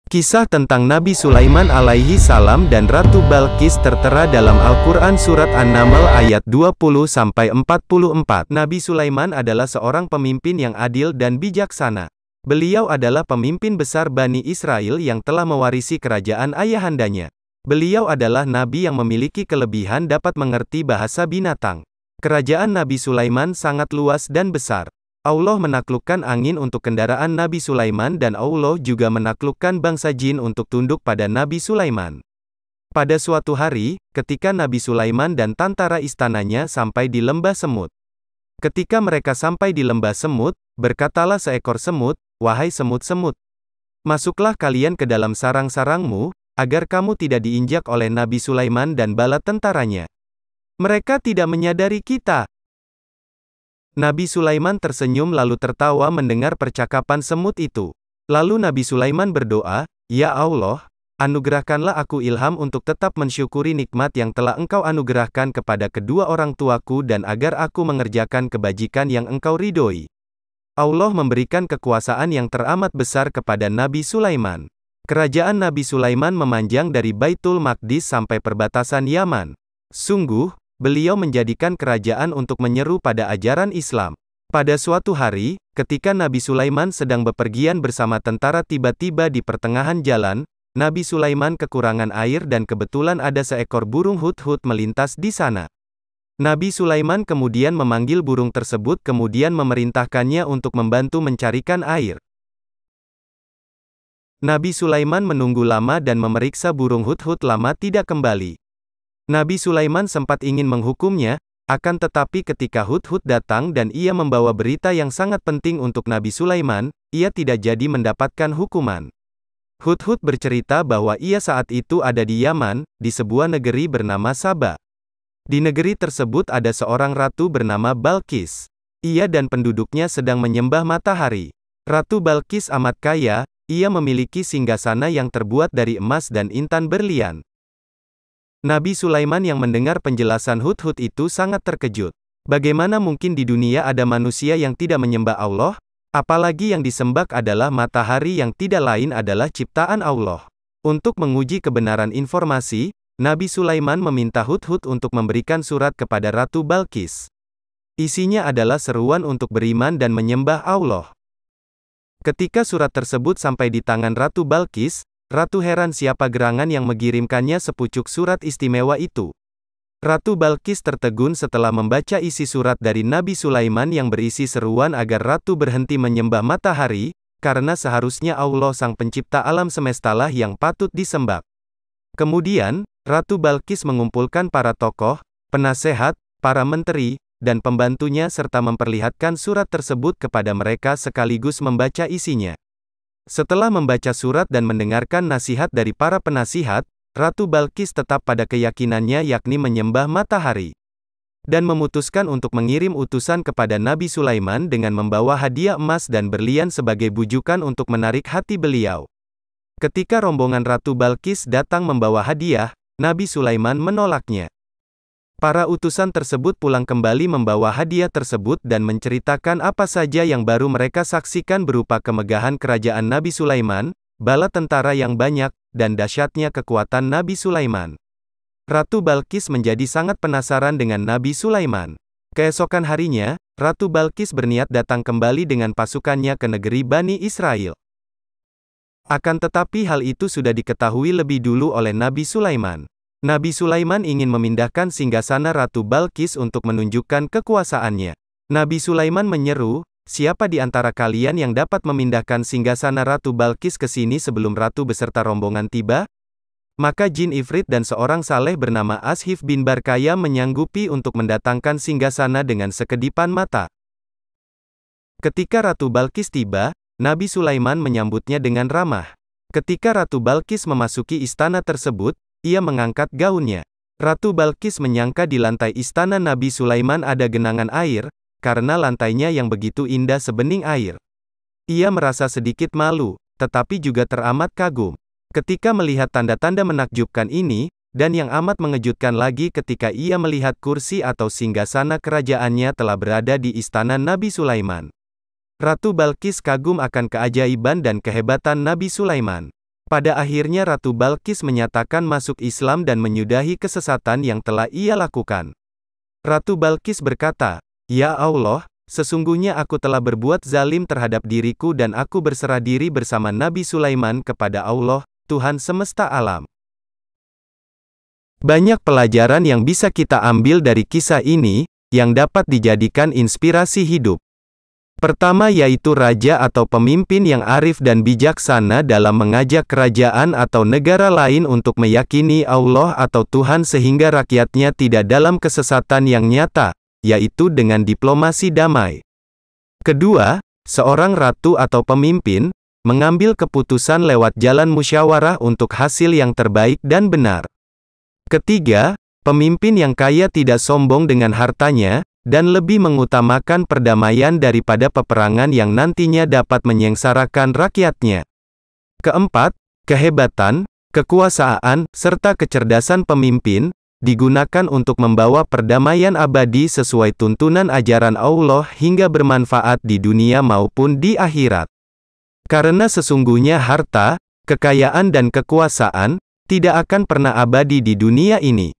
Kisah tentang Nabi Sulaiman alaihi salam dan Ratu Balqis tertera dalam Al-Quran Surat An-Naml ayat 20-44. Nabi Sulaiman adalah seorang pemimpin yang adil dan bijaksana. Beliau adalah pemimpin besar Bani Israel yang telah mewarisi kerajaan ayahandanya. Beliau adalah nabi yang memiliki kelebihan dapat mengerti bahasa binatang. Kerajaan Nabi Sulaiman sangat luas dan besar. Allah menaklukkan angin untuk kendaraan Nabi Sulaiman dan Allah juga menaklukkan bangsa jin untuk tunduk pada Nabi Sulaiman. Pada suatu hari, ketika Nabi Sulaiman dan tentara istananya sampai di lembah semut. Ketika mereka sampai di lembah semut, berkatalah seekor semut, "Wahai semut-semut, masuklah kalian ke dalam sarang-sarangmu, agar kamu tidak diinjak oleh Nabi Sulaiman dan bala tentaranya. Mereka tidak menyadari kita." Nabi Sulaiman tersenyum lalu tertawa mendengar percakapan semut itu. Lalu Nabi Sulaiman berdoa, "Ya Allah, anugerahkanlah aku ilham untuk tetap mensyukuri nikmat yang telah Engkau anugerahkan kepada kedua orang tuaku dan agar aku mengerjakan kebajikan yang Engkau ridhoi." Allah memberikan kekuasaan yang teramat besar kepada Nabi Sulaiman. Kerajaan Nabi Sulaiman memanjang dari Baitul Maqdis sampai perbatasan Yaman. Sungguh, beliau menjadikan kerajaan untuk menyeru pada ajaran Islam. Pada suatu hari, ketika Nabi Sulaiman sedang bepergian bersama tentara tiba-tiba di pertengahan jalan, Nabi Sulaiman kekurangan air dan kebetulan ada seekor burung hudhud melintas di sana. Nabi Sulaiman kemudian memanggil burung tersebut kemudian memerintahkannya untuk membantu mencarikan air. Nabi Sulaiman menunggu lama dan memeriksa burung hudhud lama tidak kembali. Nabi Sulaiman sempat ingin menghukumnya, akan tetapi ketika hudhud datang dan ia membawa berita yang sangat penting untuk Nabi Sulaiman, ia tidak jadi mendapatkan hukuman. Hudhud bercerita bahwa ia saat itu ada di Yaman, di sebuah negeri bernama Saba. Di negeri tersebut ada seorang ratu bernama Balqis. Ia dan penduduknya sedang menyembah matahari. Ratu Balqis amat kaya, ia memiliki singgasana yang terbuat dari emas dan intan berlian. Nabi Sulaiman yang mendengar penjelasan hudhud itu sangat terkejut. Bagaimana mungkin di dunia ada manusia yang tidak menyembah Allah? Apalagi yang disembah adalah matahari yang tidak lain adalah ciptaan Allah. Untuk menguji kebenaran informasi, Nabi Sulaiman meminta hudhud untuk memberikan surat kepada Ratu Balqis. Isinya adalah seruan untuk beriman dan menyembah Allah. Ketika surat tersebut sampai di tangan Ratu Balqis, Ratu heran siapa gerangan yang mengirimkannya sepucuk surat istimewa itu. Ratu Balqis tertegun setelah membaca isi surat dari Nabi Sulaiman yang berisi seruan agar Ratu berhenti menyembah matahari, karena seharusnya Allah sang pencipta alam semestalah yang patut disembah. Kemudian, Ratu Balqis mengumpulkan para tokoh, penasehat, para menteri, dan pembantunya serta memperlihatkan surat tersebut kepada mereka sekaligus membaca isinya. Setelah membaca surat dan mendengarkan nasihat dari para penasihat, Ratu Balqis tetap pada keyakinannya yakni menyembah matahari. Dan memutuskan untuk mengirim utusan kepada Nabi Sulaiman dengan membawa hadiah emas dan berlian sebagai bujukan untuk menarik hati beliau. Ketika rombongan Ratu Balqis datang membawa hadiah, Nabi Sulaiman menolaknya. Para utusan tersebut pulang kembali membawa hadiah tersebut dan menceritakan apa saja yang baru mereka saksikan berupa kemegahan kerajaan Nabi Sulaiman, bala tentara yang banyak, dan dahsyatnya kekuatan Nabi Sulaiman. Ratu Balqis menjadi sangat penasaran dengan Nabi Sulaiman. Keesokan harinya, Ratu Balqis berniat datang kembali dengan pasukannya ke negeri Bani Israel. Akan tetapi hal itu sudah diketahui lebih dulu oleh Nabi Sulaiman. Nabi Sulaiman ingin memindahkan singgasana Ratu Balqis untuk menunjukkan kekuasaannya. Nabi Sulaiman menyeru, "Siapa di antara kalian yang dapat memindahkan singgasana Ratu Balqis ke sini sebelum Ratu beserta rombongan tiba?" Maka jin ifrit dan seorang saleh bernama Ashif bin Barkaya menyanggupi untuk mendatangkan singgasana dengan sekedipan mata. Ketika Ratu Balqis tiba, Nabi Sulaiman menyambutnya dengan ramah. Ketika Ratu Balqis memasuki istana tersebut, ia mengangkat gaunnya. Ratu Balqis menyangka di lantai istana Nabi Sulaiman ada genangan air, karena lantainya yang begitu indah sebening air. Ia merasa sedikit malu, tetapi juga teramat kagum. Ketika melihat tanda-tanda menakjubkan ini, dan yang amat mengejutkan lagi ketika ia melihat kursi atau singgasana kerajaannya telah berada di istana Nabi Sulaiman. Ratu Balqis kagum akan keajaiban dan kehebatan Nabi Sulaiman. Pada akhirnya Ratu Balqis menyatakan masuk Islam dan menyudahi kesesatan yang telah ia lakukan. Ratu Balqis berkata, "Ya Allah, sesungguhnya aku telah berbuat zalim terhadap diriku dan aku berserah diri bersama Nabi Sulaiman kepada Allah, Tuhan semesta alam." Banyak pelajaran yang bisa kita ambil dari kisah ini, yang dapat dijadikan inspirasi hidup. Pertama yaitu raja atau pemimpin yang arif dan bijaksana dalam mengajak kerajaan atau negara lain untuk meyakini Allah atau Tuhan sehingga rakyatnya tidak dalam kesesatan yang nyata, yaitu dengan diplomasi damai. Kedua, seorang ratu atau pemimpin, mengambil keputusan lewat jalan musyawarah untuk hasil yang terbaik dan benar. Ketiga, pemimpin yang kaya tidak sombong dengan hartanya, dan lebih mengutamakan perdamaian daripada peperangan yang nantinya dapat menyengsarakan rakyatnya. Keempat, kehebatan, kekuasaan, serta kecerdasan pemimpin, digunakan untuk membawa perdamaian abadi sesuai tuntunan ajaran Allah hingga bermanfaat di dunia maupun di akhirat. Karena sesungguhnya harta, kekayaan dan kekuasaan, tidak akan pernah abadi di dunia ini.